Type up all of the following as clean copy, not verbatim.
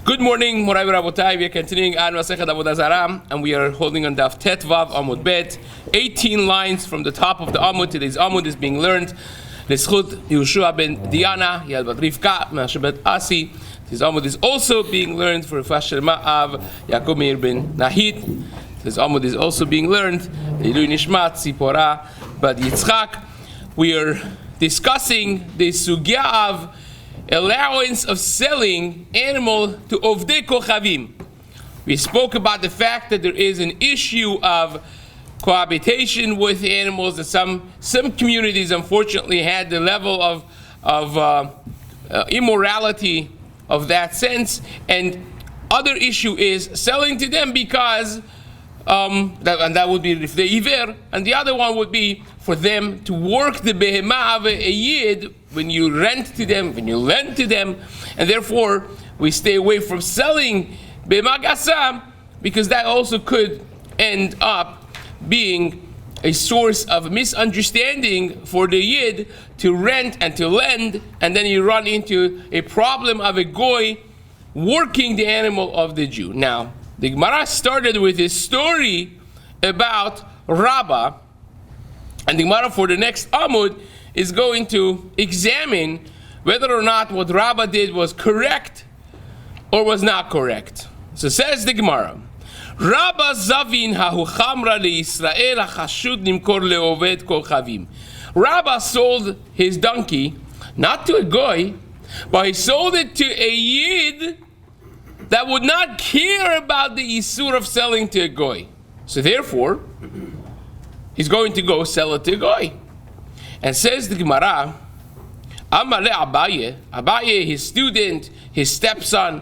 Good morning, Morai Rabotai. We are continuing on Masechet Avodah Zarah, and we are holding on Daf Tet Vav Amud Bet. 18 lines from the top of the Amud. Today's Amud is being learned. L'schut Yehoshua ben Diana, Yad bat Rivka, Menashe bet Asi. Today's Amud is also being learned for Refuah Shlema of Yaakov Meir ben Nahid. Today's Amud is also being learned. Ilui Nishmat Tzipora bat Yitzchak. We are discussing the sugya of allowance of selling animal to Ovdei Kochavim. We spoke about the fact that there is an issue of cohabitation with animals, that some communities unfortunately had the level of immorality of that sense, and other issue is selling to them because that would be if they iver, and the other one would be for them to work the behemah of a yid when you rent to them, when you lend to them, and therefore we stay away from selling behemah gasam, because that also could end up being a source of misunderstanding for the yid to rent and to lend, and then you run into a problem of a goy working the animal of the Jew. Now, the Gemara started with a story about Rabbah, and the Gemara for the next Amud is going to examine whether or not what Rabbah did was correct or was not correct. So says the Gemara, Rabbah zavin hahu chamra leYisrael hachashud nimkor leoved kochavim. Rabbah sold his donkey not to a goy, but he sold it to a yid that would not care about the isur of selling to a goy. So therefore, he's going to go sell it to a goy. And says the Gemara, Amale Abaye, Abaye, his student, his stepson,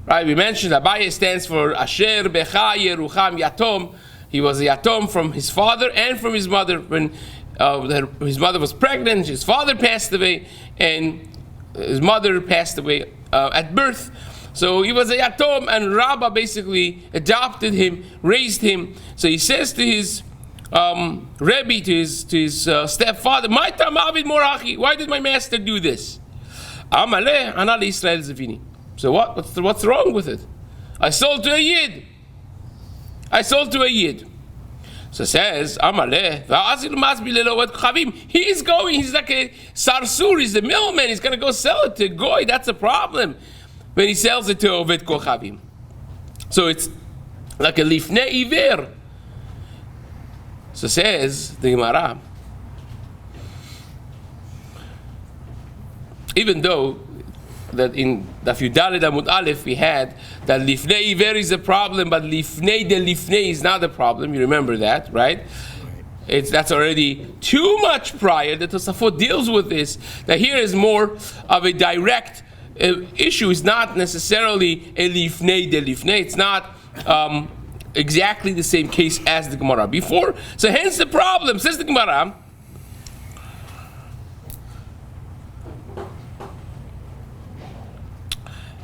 right? We mentioned Abaye stands for Asher Becha Yerucham Yatom. He was a Yatom from his father and from his mother. When his mother was pregnant, his father passed away, and his mother passed away at birth. So he was a Yatom, and Rabbah basically adopted him, raised him. So he says to his Rebbe, to his stepfather, "My tamavid morachi, why did my master do this?" Amaleh anal Israel zevini. So what's wrong with it? I sold to a yid. So it says Amaleh va'azil masbi lelo et kochavim. He's like a sarsur. He's the middleman. He's going to go sell it to goy. That's a problem when he sells it to oved kochavim. So it's like a lifnei iver. So says the Gemara, even though that in Daf Yudaled Amud Aleph we had that lifnei iver is a problem, but lifnei de lifnei is not a problem. You remember that, right? That's already too much prior. The Tosafot deals with this. That here is more of a direct issue. It's not necessarily a lifnei de lifnei. It's not exactly the same case as the Gemara before. So hence the problem. Says the Gemara,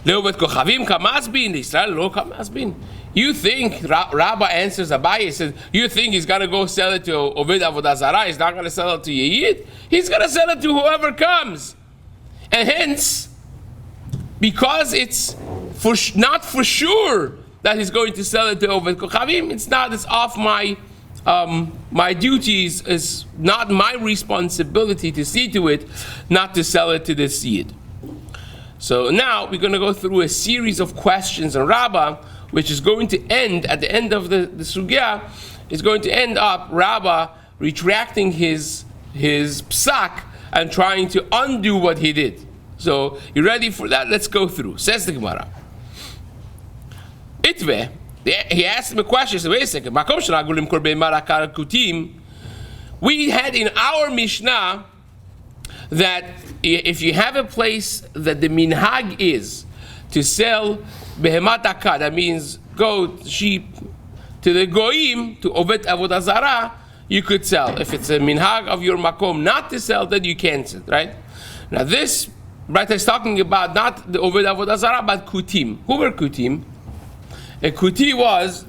you think Rabbah answers Abaye, says, you think he's going to go sell it to Oved Avodah Zarah? He's not going to sell it to Yehid? He's going to sell it to whoever comes. And hence, because it's not for sure that he's going to sell it to Oved Kochavim, it's off my duties, it's not my responsibility to see to it, not to sell it to this yid. So now we're going to go through a series of questions on Rabbah, which is going to end, at the end of the sugya, is going to end up Rabbah retracting his psak and trying to undo what he did. So you ready for that? Let's go through. Says the Gemara. Itve, he asked him a question. He said, wait a second. We had in our Mishnah that if you have a place that the minhag is to sell behemat akah, that means goat, sheep, to the goyim, to Oved Avodah Zarah, you could sell. If it's a minhag of your makom not to sell, then you can't sell, right? Now this, right, is talking about not the Oved Avodah Zarah, but kutim. Who were kutim? A kuti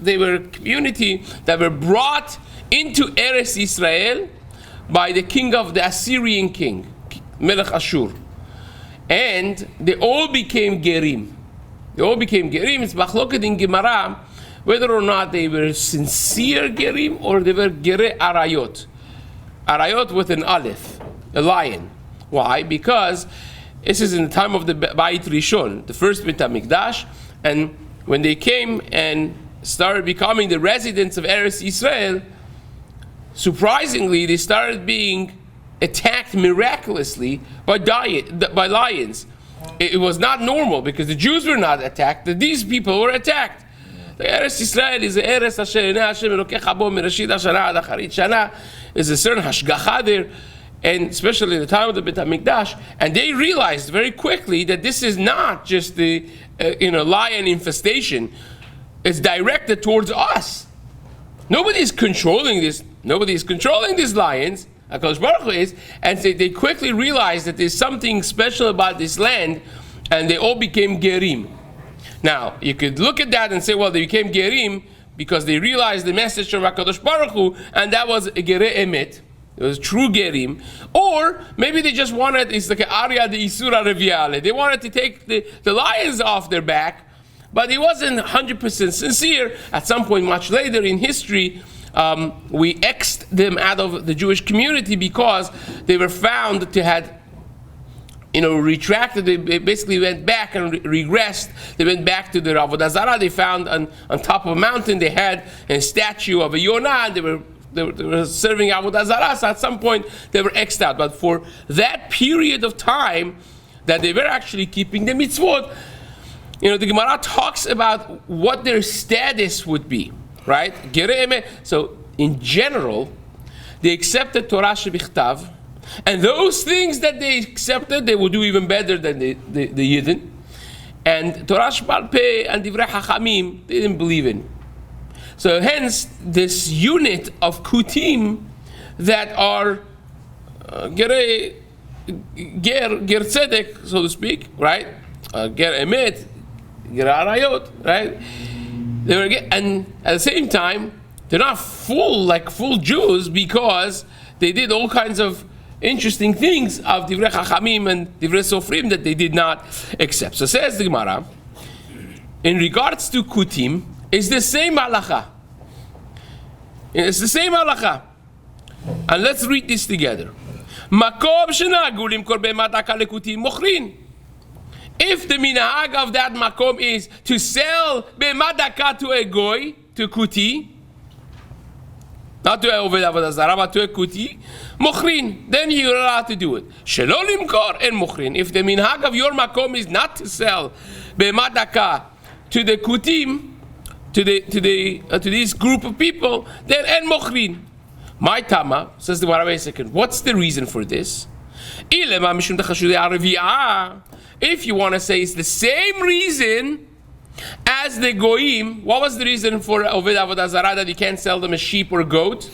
they were a community that were brought into Eretz Israel by the king of the Assyrian king, Melech Ashur. And they all became gerim. They all became gerim. It's machloket in Gemara whether or not they were sincere gerim or they were gere arayot. Arayot with an aleph, a lion. Why? Because this is in the time of the Beit Rishon, the first Beit HaMikdash, and when they came and started becoming the residents of Eretz Yisrael, surprisingly, they started being attacked miraculously by lions. It was not normal because the Jews were not attacked, these people were attacked. The Eretz Yisrael is the Eretz Asher Enei Hashem Elokecha Bo Mereshit Hashana Ad Acharit Shana. There's a certain hashgacha there, and especially in the time of the Beit HaMikdash, and they realized very quickly that this is not just the lion infestation. It's directed towards us. Nobody is controlling this. Nobody is controlling these lions. HaKadosh Baruch Hu is, and they quickly realized that there's something special about this land, and they all became gerim. Now, you could look at that and say, well, they became gerim because they realized the message from HaKadosh Baruch Hu, and that was gere emet. It was true gerim. Or maybe they just wanted, it's like an aria de isura reviale. They wanted to take the lions off their back, but it wasn't 100% sincere. At some point much later in history, we X'd them out of the Jewish community because they were found to have retracted. They basically went back and regressed. They went back to the Avodah Zarah. They found on top of a mountain, they had a statue of a Yonah, and they were serving Avodah Zarah. So at some point, they were X'd out. But for that period of time that they were actually keeping the mitzvot, the Gemara talks about what their status would be, right? So in general, they accepted Torah shebichtav, and those things that they accepted, they would do even better than the Yidden. And Torah shebal peh and divrei hachamim, they didn't believe in. So hence, this unit of kutim that are ger tzedek, so to speak, right? Ger emet, ger arayot, right? They were, and at the same time, they're not full Jews because they did all kinds of interesting things of divrei chachamim and divrei sofrim that they did not accept. So says the Gemara, in regards to kutim, it's the same halacha. It's the same halacha. And let's read this together. Makom shenagu limkor be'emat hakah lekutim mochrin. If the minhag of that makom is to sell be'emat hakah to a goy, to kuti, not to a Avodah Zarah, but to a kuti, mochrin, then you're allowed to do it. Shelo limkor en mochrin. If the minhag of your makom is not to sell be'emat hakah to the kutim, to this group of people, then en mochrin. My Tama, says the Gemara, wait a second, what's the reason for this? If you want to say it's the same reason as the goyim, what was the reason for Avodah Zarah that you can't sell them a sheep or a goat?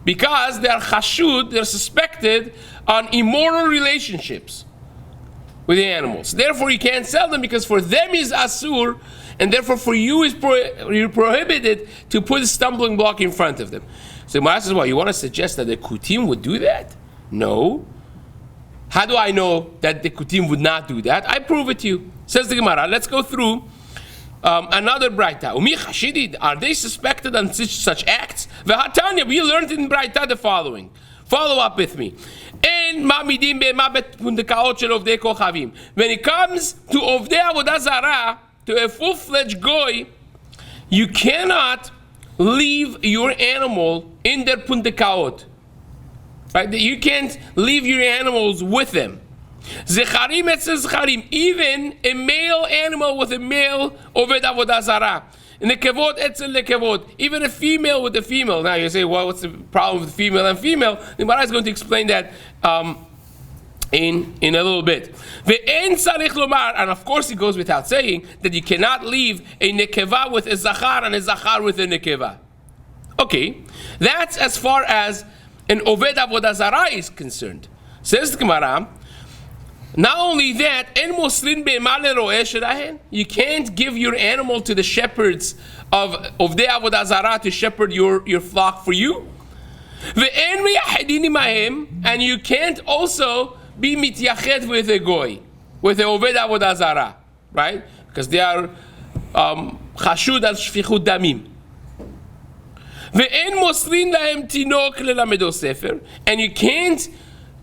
Because they are chashud, they're suspected on immoral relationships with the animals. Therefore you can't sell them because for them is asur, and therefore for you is you're prohibited to put a stumbling block in front of them. So Gemara says, well, you want to suggest that the kutim would do that? No. How do I know that the kutim would not do that? I prove it to you. Says the Gemara. Let's go through another braita. Umi chashidid, are they suspected on such acts? V'hatanya, we learned in braita the following. Follow up with me. When it comes to Ovdei Avodah Zarah, to a full-fledged goy, you cannot leave your animal in their puntekaot. Right? You can't leave your animals with them. Zecharim etzel zecharim, even a male animal with a male oved avodah zarah. Nekevot etzel nekevot, even a female with a female. Now you say, well, what's the problem with female and female? The Gemara is going to explain that in a little bit. And of course it goes without saying that you cannot leave a nekeva with a zachar and a zachar with a nekeva. Okay, that's as far as an oved avodah zarah is concerned. Says the Gemara, not only that, you can't give your animal to the shepherds of the Avodah Zarah to shepherd your flock for you. And you can't also be mityachet with a goy, with a Oved Avodah Zarah. right? Because they are chashud al shfichut damim. Ve'en mosrin lahem tinok lelamedo sefer, and you can't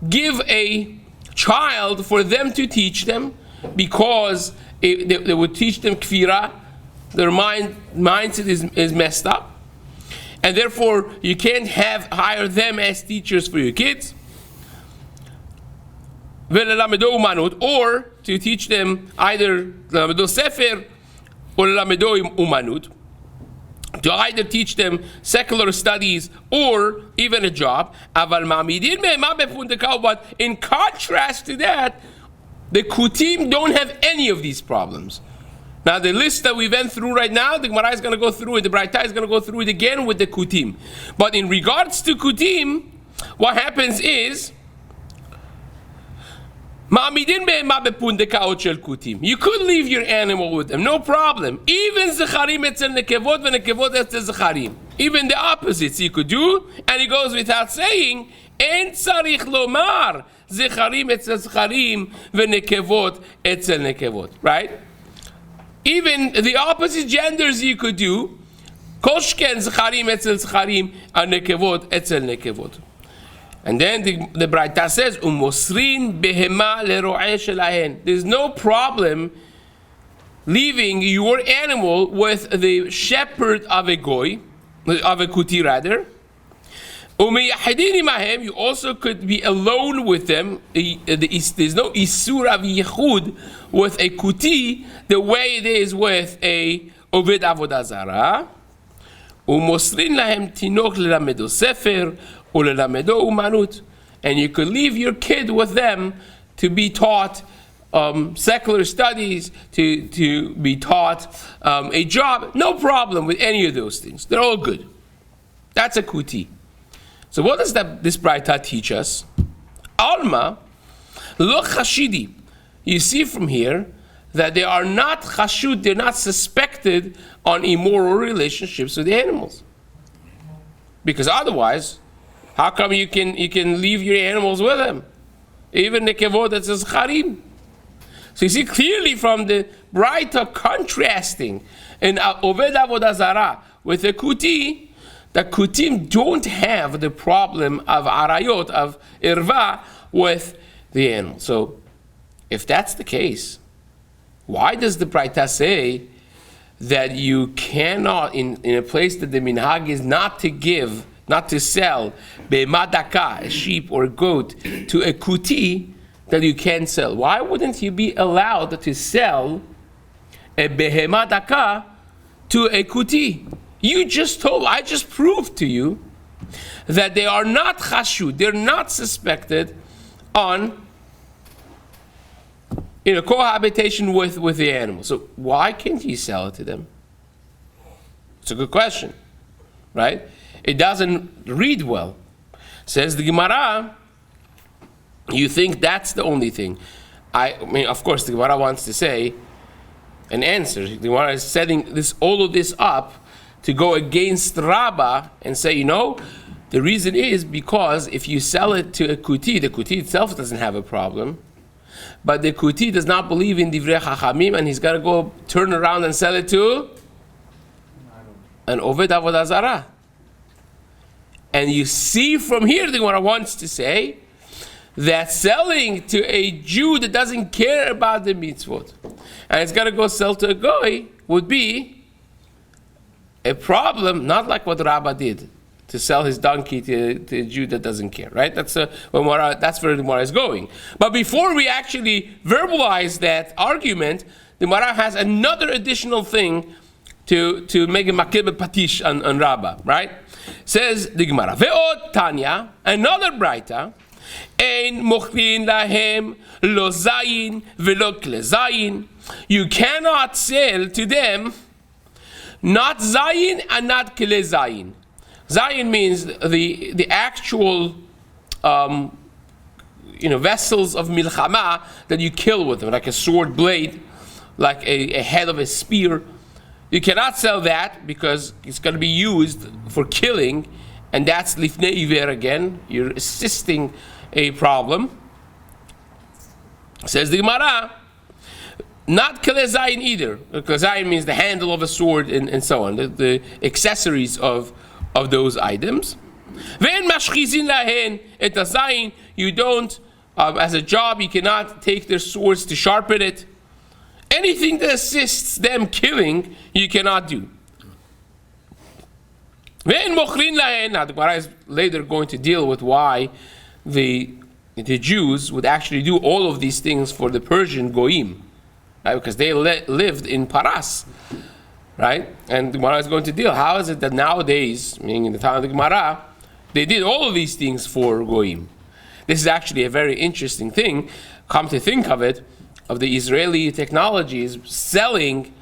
give a child for them to teach them, because they would teach them kfira. Their mindset is messed up, and therefore you can't hire them as teachers for your kids. Ve'lelamedo umanut, or to teach them either lelamedo sefer or lelamedo umanut, to either teach them secular studies or even a job. But in contrast to that, the Kutim don't have any of these problems. Now the list that we went through right now, the Gemara is going to go through it, the Braita is going to go through it again with the Kutim. But in regards to Kutim, what happens is, you could leave your animal with them, no problem. Even zecharim etzel nekevot v'nekevot etzel zecharim. Even the opposites you could do, and it goes without saying, en tzarich lomar zecharim etzel zecharim v'nekevot etzel nekevot. Right? Even the opposite genders you could do, kol shken zecharim etzel zecharim and nekevot etzel nekevot. And then the Braita says, "Umosrin behema lero'eh shelahen." There's no problem leaving your animal with the shepherd of a goy, of a kuti rather. Umeyachidin imahem. You also could be alone with them. There's no isur of yichud with a kuti the way it is with a oved avodah zarah. Umosrin lahem tinok lelamedo sefer. And you could leave your kid with them to be taught secular studies, to be taught a job. No problem with any of those things. They're all good. That's a kuti. So what does this Braita teach us? Alma, lo chashidi. You see from here that they are not chashud, they're not suspected on immoral relationships with the animals. Because otherwise, how come you can leave your animals with them? Even the kevod that says charim. So you see clearly from the Braita contrasting in Oved Avodah Zarah with the Kuti, the Kutim don't have the problem of arayot, of irva, with the animal. So if that's the case, why does the Braita say that you cannot, in a place that the minhag is not to sell be'madaka, a sheep or a goat, to a kuti that you can sell? Why wouldn't you be allowed to sell a behemadaka to a kuti? I just proved to you that they are not chashud, they're not suspected on cohabitation with the animal. So why can't you sell it to them? It's a good question, right? It doesn't read well. Says the Gemara, you think that's the only thing. I mean, of course, the Gemara wants to say an answer. The Gemara is setting all of this up to go against Rabbah and say, the reason is because if you sell it to a kuti, the kuti itself doesn't have a problem, but the kuti does not believe in divrei chachamim, and he's got to go turn around and sell it to an oved avodah zarah. And you see from here, the Gemara wants to say that selling to a Jew that doesn't care about the mitzvot, and it's got to go sell to a goy, would be a problem, not like what Rabbah did, to sell his donkey to a Jew that doesn't care, right? That's where the Gemara is going. But before we actually verbalize that argument, the Gemara has another additional thing to make a makir patish on Rabbah, right? Says the Gemara, Ve'od Tanya, another Braita, Ein mochrin lahem lo zayin velo kle zayin. You cannot sell to them not zayin and not kle zayin. Zayin means the actual vessels of milchama that you kill with them, like a sword blade, like a head of a spear. You cannot sell that because it's going to be used for killing, and that's lifnei iver again. You're assisting a problem. Says the Gemara, Not kelezayin either. Kelezayin means the handle of a sword and so on, the accessories of those items. Ve'en mashchizin lahen et hazayin, you don't, as a job, you cannot take their swords to sharpen it. Anything that assists them killing, you cannot do. Ve'en mochrin lahen, now the Gemara is later going to deal with why the Jews would actually do all of these things for the Persian goyim. Right? Because they lived in Paras, right? And the Gemara is going to deal. How is it that nowadays, meaning in the time of the Gemara, they did all of these things for goyim? This is actually a very interesting thing. Come to think of it, of the Israeli technologies selling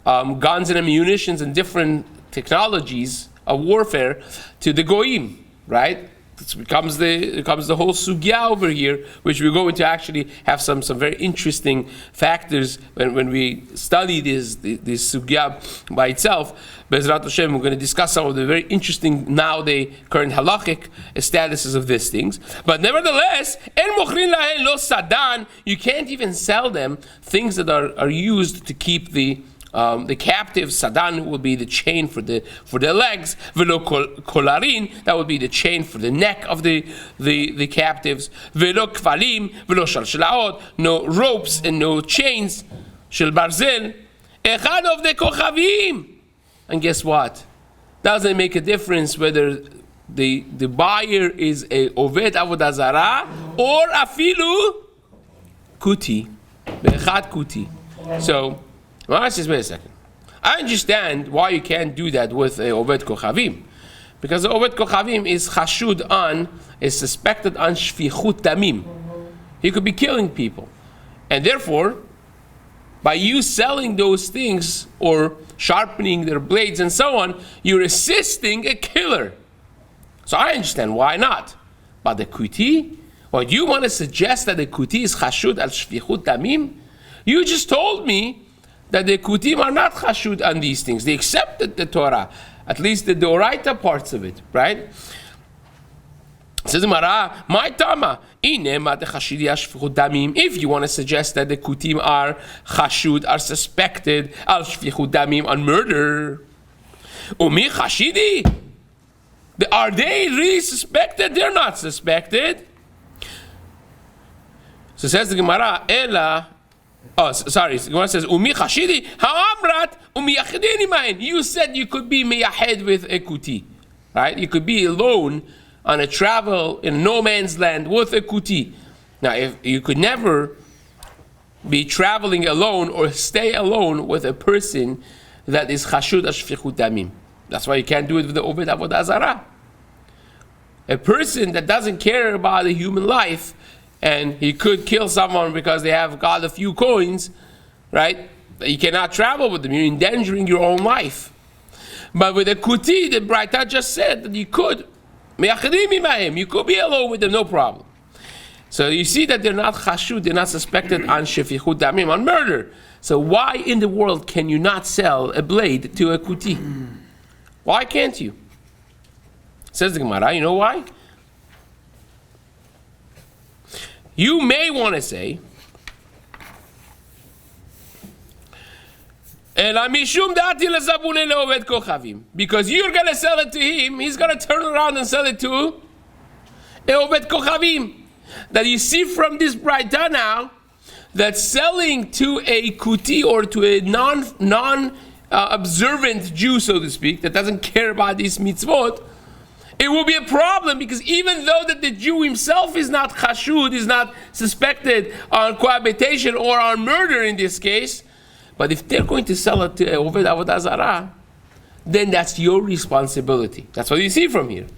guns and ammunitions and different technologies of warfare to the goyim, right? It becomes the whole sugya over here, which we're going to actually have some very interesting factors when we study this sugya by itself. Bezrat Hashem, we're going to discuss some of the very interesting nowadays current halachic statuses of these things. But nevertheless, en mochrin lahen lo sadan, you can't even sell them things that are used to keep the captive. Sadan will be the chain for their legs. Velo kolarin, that would be the chain for the neck of the captives. Velo kvalim, velo shalshalaot, no ropes and no chains. Shel barzel, echad of the kochavim. And guess what? Doesn't make a difference whether the buyer is a oved avodah zarah or afilu kuti, echad kuti. So. Well, let's just wait a second. I understand why you can't do that with a Oved Kochavim. Because the Oved Kochavim is suspected on Shfichut Damim. He could be killing people. And therefore, by you selling those things or sharpening their blades and so on, you're assisting a killer. So I understand why not. But the Kuti, or do you want to suggest that the Kuti is Chashud al Shfichut Damim? You just told me that the Kutim are not chashud on these things. They accepted the Torah, at least the Doraita parts of it, right? Says the Gemara, my Tama, if you want to suggest that the Kutim are chashud, are suspected al shfichut damim, on murder, umi chashidi, are they really suspected? They're not suspected. So says the Gemara, Ela. Oh, sorry. Gemara says, "Umi chashidi ha'amrat umi yachidini ma'in." You said you could be miyahed with a kuti, right? You could be alone on a travel in no man's land with a kuti. Now, if you could never be traveling alone or stay alone with a person that is chashud ashfichut damim. That's why you can't do it with the oved avodah zarah. A person that doesn't care about the human life, and he could kill someone because they have got a few coins, right? You cannot travel with them. You're endangering your own life. But with a kuti, the Braita just said that you could. You could be alone with them, no problem. So you see that they're not chashud, they're not suspected on shefichut damim, on murder. So why in the world can you not sell a blade to a kuti? Why can't you? Says the Gemara, you know why? You may want to say, because you're going to sell it to him, he's going to turn around and sell it to Oved Kochavim. That you see from this Braita now, that selling to a kuti or to a non-observant Jew, so to speak, that doesn't care about these mitzvot, it will be a problem, because even though that the Jew himself is not chashud, is not suspected on cohabitation or on murder in this case, but if they're going to sell it to Oved Avodah Zarah, then that's your responsibility. That's what you see from here.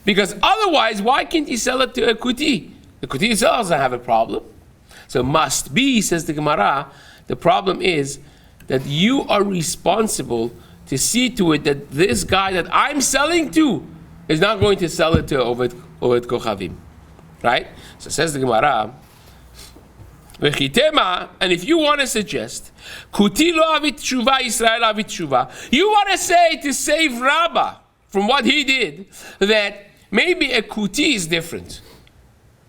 Because otherwise, why can't you sell it to a kuti? The kuti itself doesn't have a problem. So must be, says the Gemara, the problem is that you are responsible to see to it that this guy that I'm selling to is not going to sell it to Oved Kochavim. Right? So says the Gemara, and if you want to suggest, Kuti lo avit tshuva, Israel avit tshuva, you want to say to save Rabbah from what he did, that maybe a kuti is different.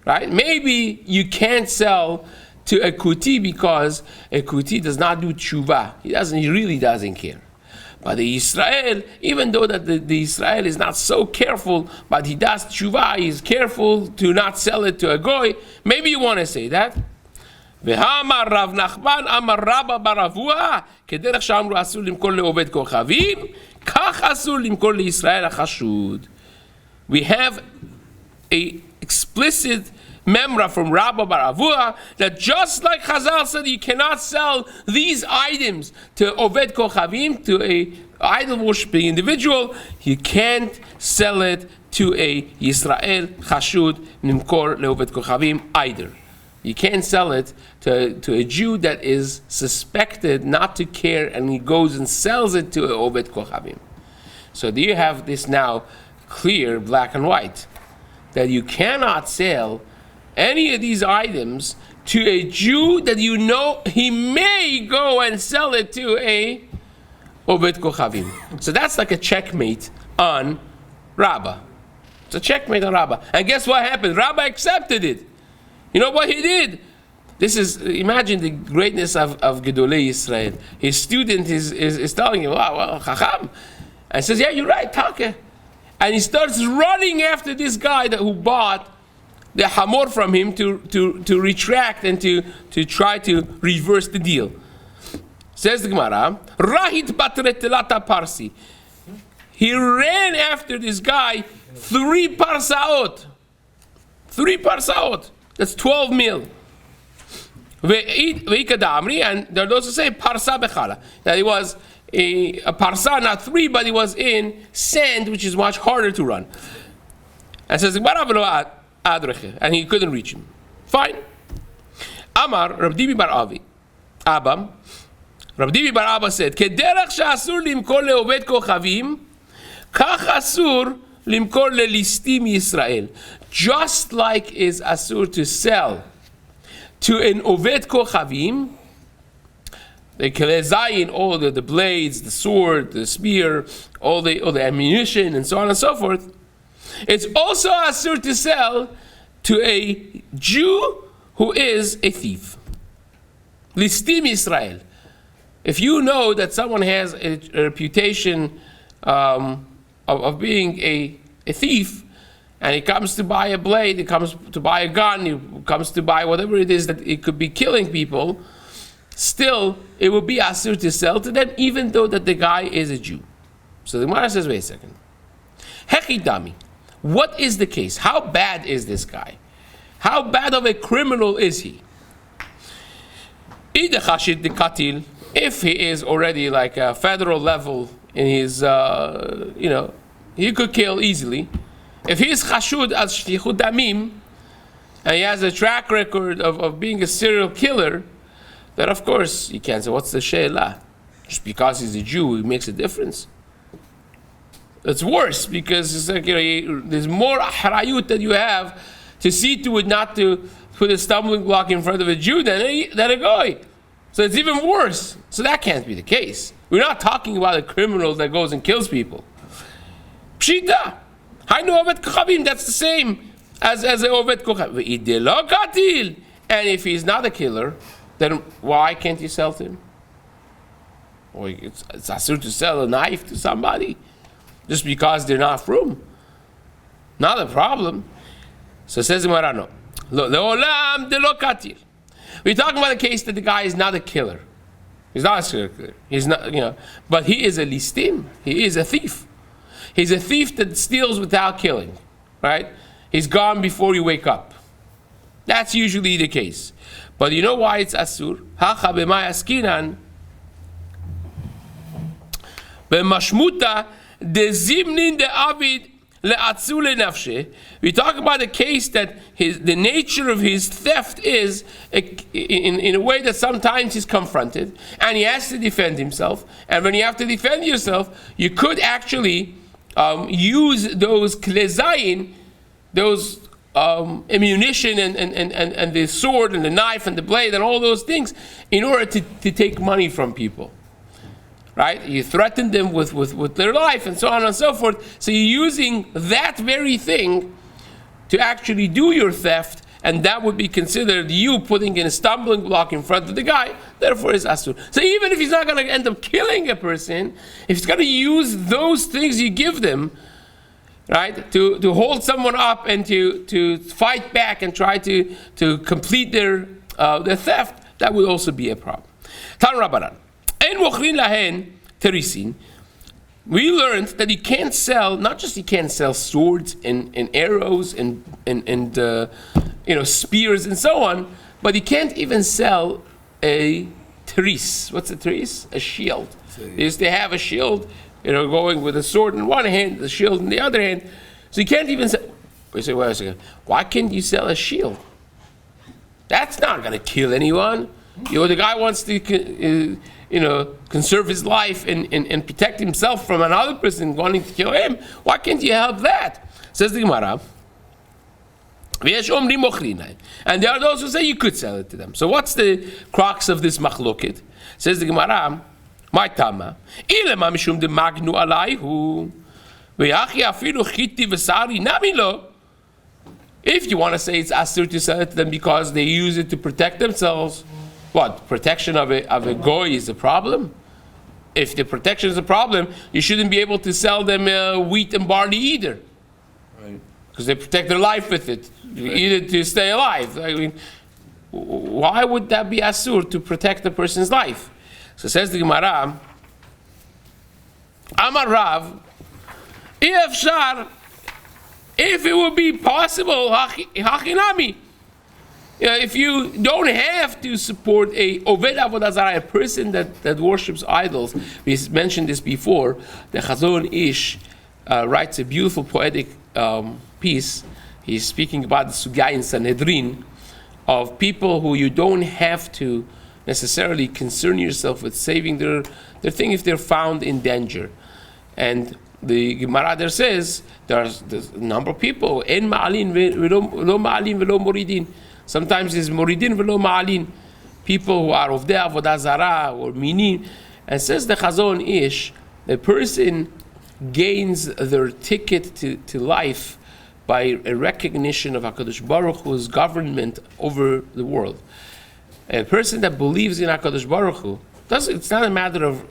Right? Maybe you can't sell to a kuti because a kuti does not do tshuva. He really doesn't care. But the Israel, even though that the Israel is not so careful, but he does tshuva, he's careful to not sell it to a goy. Maybe you want to say that. והאמר רב נחמן אמר רבא בר אבוה כדרך שאמרו אסור למכור לעובד כוכבים כך אסור למכור לישראל החשוד. We have a explicit memra from Rabba bar Avua that just like Chazal said you cannot sell these items to Oved Kochavim, to a idol worshipping individual, you can't sell it to a Yisrael Chashud Nimkor leOved Kochavim either. You can't sell it to a Jew that is suspected not to care and he goes and sells it to a Oved Kochavim. So do you have this now clear, black and white, that you cannot sell any of these items to a Jew that you know he may go and sell it to a Oved Kochavim. So that's like a checkmate on Rabbah. It's a checkmate on Rabbah. And guess what happened? Rabbah accepted it. You know what he did? This is, imagine the greatness of Gedolei Yisrael. His student is telling him, wow, well, Chacham. And he says, yeah, you're right, Taka. And he starts running after this guy who bought the hamor from him to retract and to try to reverse the deal. Says the Gemara, Rahit batretelata parsi. He ran after this guy 3 parsaot. 3 parsaot. That's 12 mil. Ve'ikadamri, and there are those who say parsa bechala. That it was a parsa, not 3, but it was in sand, which is much harder to run. And says, and he couldn't reach him. Fine. Amar, Rabdibi bar Avi, Abba, Rabdibi bar Abba said, Kederach she'asur limkor le'oved kochavim, kach asur limkor le'listim Yisrael. Just like is asur to sell to an oved kochavim, the kelezayin, all the blades, the sword, the spear, all the ammunition, and so on and so forth. It's also asur to sell to a Jew who is a thief. Listim Israel. If you know that someone has a reputation of being a thief, and he comes to buy a blade, he comes to buy a gun, he comes to buy whatever it is that it could be killing people, still it would be asur to sell to them, even though that the guy is a Jew. So the Gemara says, wait a second. Hechidami. What is the case? How bad is this guy? How bad of a criminal is he? If he is already like a federal level in his, he could kill easily. If he is chashud as shlichut damim, and he has a track record of being a serial killer, then of course you can't say, what's the she'elah? Just because he's a Jew, it makes a difference. It's worse because it's like, there's more ahrayut that you have to see to it not to put a stumbling block in front of a Jew than a goy. So it's even worse. So that can't be the case. We're not talking about a criminal that goes and kills people. Pshita. Hainu Oved Kochavim, that's the same as a Oved Kochavim. And if he's not a killer, then why can't you sell to him? Or it's asur to sell a knife to somebody just because they're not frum. Not a problem. So says the Gemara, no. Le'olam de lo katil. We're talking about a case that the guy is not a killer. He's not a serial killer. He's not, but he is a listim. He is a thief. He's a thief that steals without killing, right? He's gone before you wake up. That's usually the case. But you know why it's asur? Hacha b'may askinan b'mashmuta de zimnin de avid le'atzu le'nafshe. We talk about a case that the nature of his theft is in a way that sometimes he's confronted and he has to defend himself. And when you have to defend yourself, you could actually use those klezayin, those ammunition and the sword and the knife and the blade and all those things in order to take money from people. Right? You threaten them with their life and so on and so forth. So you're using that very thing to actually do your theft and that would be considered you putting in a stumbling block in front of the guy, therefore it's asur. So even if he's not going to end up killing a person, if he's going to use those things you give them, right, to hold someone up and to fight back and try to complete their theft, that would also be a problem. Tan Rabbanan, en mochrin lahen terisin. We learned that you can't sell, not just you can't sell swords and arrows and spears and so on, but you can't even sell a teris. What's a teris? A shield. Is they have a shield, going with a sword in one hand, the shield in the other hand. So you can't even sell. We say, wait a second. Why can't you sell a shield? That's not going to kill anyone. The guy wants to conserve his life and protect himself from another person wanting to kill him. Why can't you help that? Says the Gemara. And there are those who say you could sell it to them. So what's the crux of this machloket? Says the Gemara, my tama, ilema mishum de magnu alaihu, ve'achi afilu chiti v'sari namilo. If you want to say it's asur to sell it to them because they use it to protect themselves, what? Protection of a goy is a problem? If the protection is a problem, you shouldn't be able to sell them wheat and barley either. Right. Because they protect their life with it. You eat it to stay alive. I mean, why would that be asur to protect a person's life? So says the Gemara, Amar Rav, if it would be possible, hachinami. If you don't have to support a Oved Avodah Zarah, a person that worships idols, we mentioned this before, the Chazon Ish writes a beautiful poetic piece. He's speaking about the Sugya in Sanhedrin of people who you don't have to necessarily concern yourself with saving their thing if they're found in danger. And the Gemara there says there's a number of people, En ma'alin velo ma'alin velo moridin. Sometimes it's moridin velo ma'alin, people who are of the Avodah Zarah or minin. And says the Chazon Ish, the person gains their ticket to life by a recognition of HaKadosh Baruch Hu's government over the world. A person that believes in HaKadosh Baruch Hu, it's not a matter of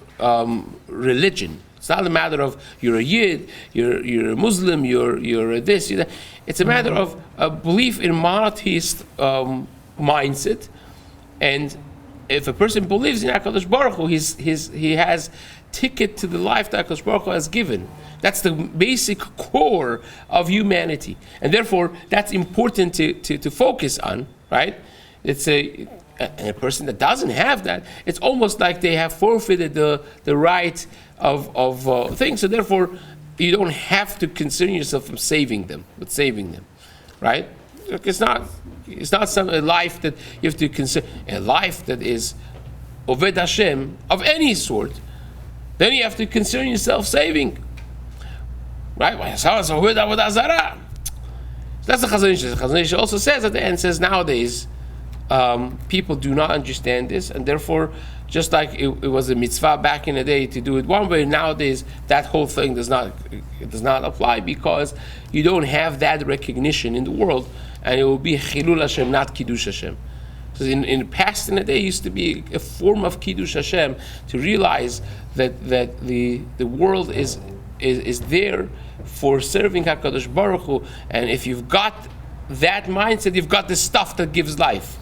religion. It's not a matter of you're a Yid, you're a Muslim, you're this, you're that. It's a matter of a belief in monotheist mindset. And if a person believes in HaKadosh Baruch Hu, he has ticket to the life that HaKadosh Baruch Hu has given. That's the basic core of humanity. And therefore, that's important to focus on, right? It's a person that doesn't have that, it's almost like they have forfeited the right of things. So therefore, you don't have to concern yourself with saving them, right? It's not a life that you have to consider. A life that is Oved Hashem of any sort, then you have to concern yourself saving, right? That's Avodah Zarah. That's the Chazon Ish. The Chazon Ish also says at the end, says nowadays people do not understand this, and therefore, just like it was a mitzvah back in the day to do it one way, nowadays that whole thing does not apply, because you don't have that recognition in the world, and it will be Chilul Hashem, not Kiddush Hashem. So in the past, in the day, it used to be a form of Kiddush Hashem to realize that the world is there for serving HaKadosh Baruch Hu, and if you've got that mindset, you've got the stuff that gives life.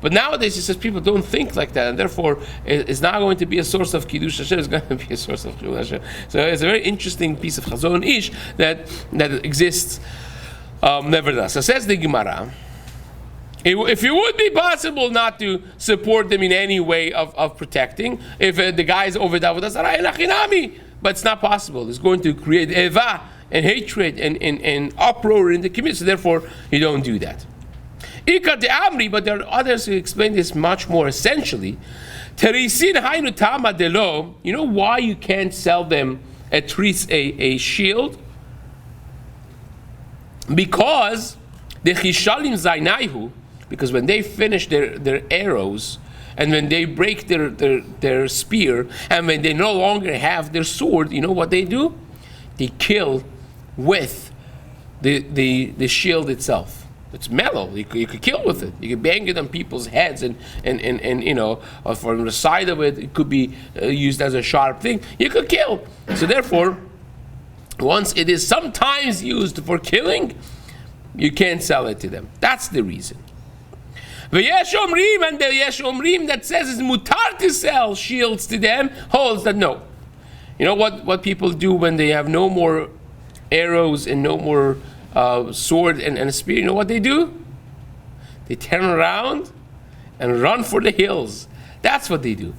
But nowadays, he says people don't think like that, and therefore it's not going to be a source of Kiddush Hashem, it's going to be a source of Chilul Hashem. So it's a very interesting piece of Chazon Ish that exists nevertheless. So says the Gemara, if it would be possible not to support them in any way of protecting, if the guy is over Avodah Zarah, but it's not possible. It's going to create eva and hatred and uproar in the community, so therefore you don't do that. But there are others who explain this much more essentially. You know why you can't sell them a shield? Because the Chishalim Zainaihu, because when they finish their arrows, and when they break their spear, and when they no longer have their sword, you know what they do? They kill with the shield itself. It's metal. You could kill with it. You could bang it on people's heads, and or from the side of it, it could be used as a sharp thing. You could kill. So therefore, once it is sometimes used for killing, you can't sell it to them. That's the reason. V'yesh omrim, and the yesh omrim that says it's mutar to sell shields to them holds that no. You know what people do when they have no more arrows and no more sword and a spear? You know what they do? They turn around and run for the hills. That's what they do.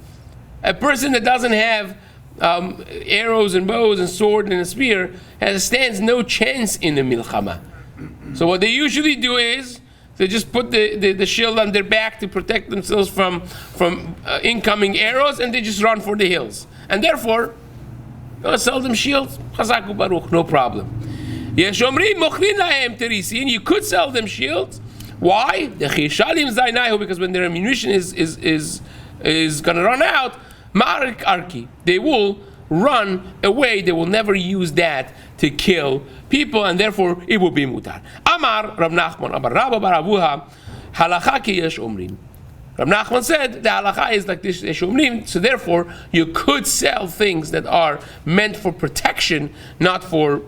A person that doesn't have arrows and bows and sword and a spear stands no chance in the milchama. So what they usually do is they just put the shield on their back to protect themselves from incoming arrows, and they just run for the hills. And therefore, sell them shields, chazaku baruch, no problem. Yesh omrim mochrin lahem terisin, you could sell them shields. Why? Because when their ammunition is going to run out, marik arki, they will run away. They will never use that to kill people, and therefore it will be mutar. Amar Rav Nachman, Amar Rabba bar Avuha, halacha ki yesh omrim. Rav Nachman said the halacha is like this yesh omrim, so therefore you could sell things that are meant for protection, not for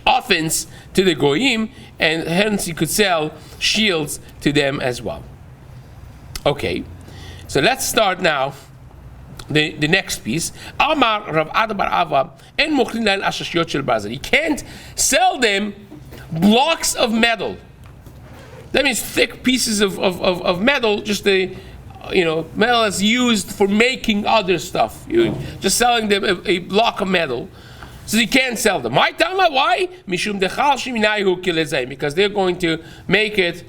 offense to the goyim, and hence you could sell shields to them as well. Okay, so let's start now the next piece. Amar Rav Ada bar Ava en mochlin lahen ashashiyot shel barzel. You can't sell them blocks of metal. That means thick pieces of metal, just metal that's used for making other stuff. You're just selling them a block of metal. So you can't sell them. Why? Mishum dechal shiminayu kilezei, because they're going to make it,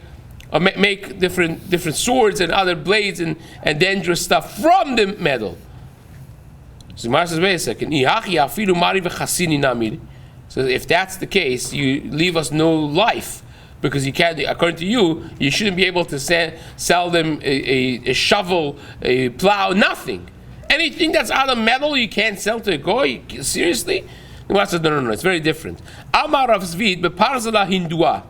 make different swords and other blades and dangerous stuff from the metal. So Gemara says, wait a second. So if that's the case, you leave us no life, because you can't. According to you, you shouldn't be able to sell them a shovel, a plow, nothing. Anything that's out of metal, you can't sell to a goy. Seriously? Gemara says, no. It's very different. Amar Rav Zvid beparzela hindua.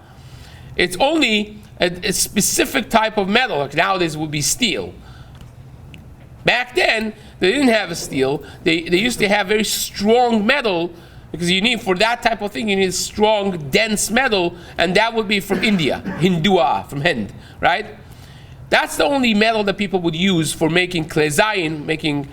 It's only a specific type of metal. Like nowadays, it would be steel. Back then, they didn't have a steel. They used to have very strong metal, because you need, for that type of thing, you need strong, dense metal, and that would be from India, Hindua, from Hind, right? That's the only metal that people would use for making klezayin, making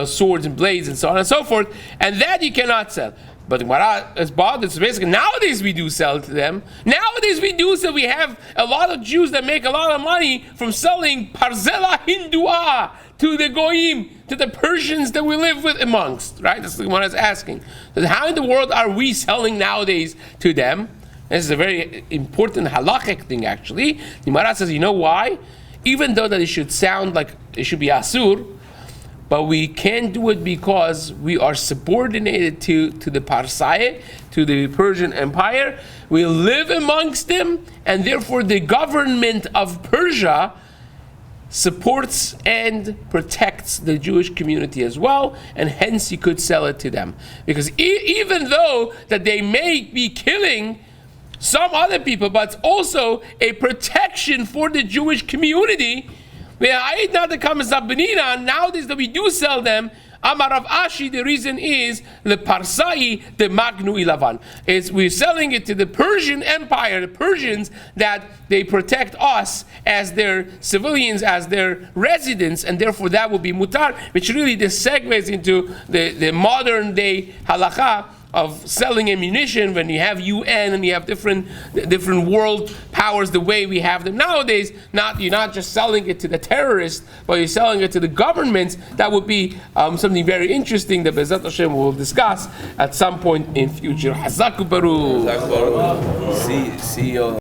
swords and blades and so on and so forth, and that you cannot sell. But Gemara is bothered. So basically, nowadays we do sell to them. Nowadays we do sell. We have a lot of Jews that make a lot of money from selling parzela hindua to the goyim, to the Persians that we live with amongst. Right? That's what Gemara is asking. So how in the world are we selling nowadays to them? This is a very important halachic thing, actually. Gemara says, you know why? Even though that it should sound like it should be asur, but we can't do it because we are subordinated to the Parsai, to the Persian Empire. We live amongst them, and therefore the government of Persia supports and protects the Jewish community as well, and hence you could sell it to them. Because even though that they may be killing some other people, but it's also a protection for the Jewish community. Nowadays that we do sell them, Amar Rav Ashi, the reason is the Parsai, the Magnu Ilavan. We're selling it to the Persian Empire, the Persians, that they protect us as their civilians, as their residents, and therefore that would be mutar, which really this segues into the modern day halakha of selling ammunition. When you have UN and you have different world powers the way we have them nowadays, you're not just selling it to the terrorists, but you're selling it to the governments. That would be something very interesting that Be'ezrat Hashem will discuss at some point in future. Hazaku Baruch. See you.